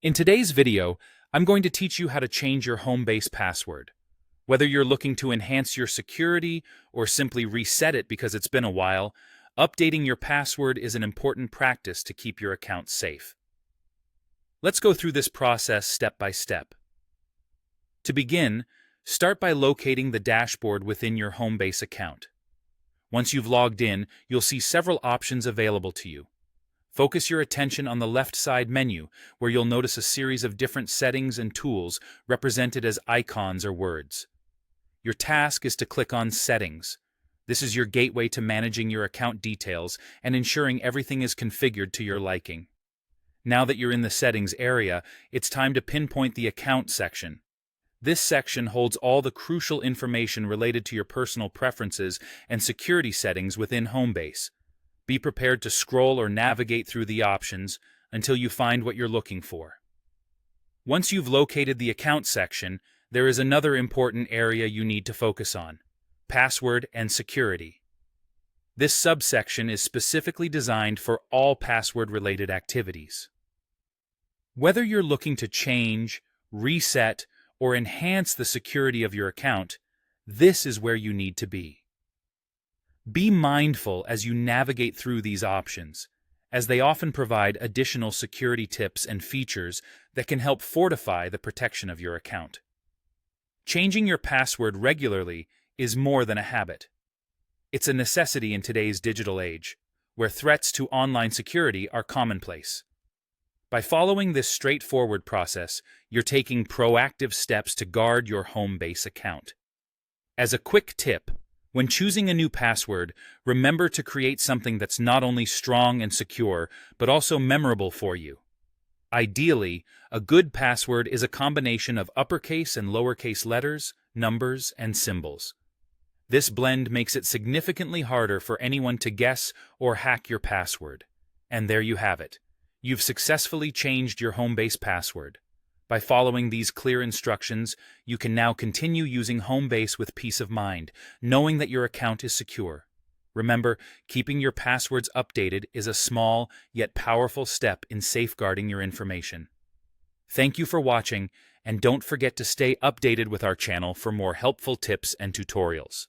In today's video, I'm going to teach you how to change your Homebase password. Whether you're looking to enhance your security or simply reset it because it's been a while, updating your password is an important practice to keep your account safe. Let's go through this process step by step. To begin, start by locating the dashboard within your Homebase account. Once you've logged in, you'll see several options available to you. Focus your attention on the left side menu, where you'll notice a series of different settings and tools represented as icons or words. Your task is to click on Settings. This is your gateway to managing your account details and ensuring everything is configured to your liking. Now that you're in the Settings area, it's time to pinpoint the Account section. This section holds all the crucial information related to your personal preferences and security settings within Homebase. Be prepared to scroll or navigate through the options until you find what you're looking for. Once you've located the Account section, there is another important area you need to focus on: password and security. This subsection is specifically designed for all password-related activities. Whether you're looking to change, reset, or enhance the security of your account, this is where you need to be. Be mindful as you navigate through these options, as they often provide additional security tips and features that can help fortify the protection of your account. Changing your password regularly is more than a habit. It's a necessity in today's digital age, where threats to online security are commonplace. By following this straightforward process, you're taking proactive steps to guard your Homebase account. As a quick tip, when choosing a new password, remember to create something that's not only strong and secure, but also memorable for you. Ideally, a good password is a combination of uppercase and lowercase letters, numbers, and symbols. This blend makes it significantly harder for anyone to guess or hack your password. And there you have it. You've successfully changed your Homebase password. By following these clear instructions, you can now continue using Homebase with peace of mind, knowing that your account is secure. Remember, keeping your passwords updated is a small yet powerful step in safeguarding your information. Thank you for watching, and don't forget to stay updated with our channel for more helpful tips and tutorials.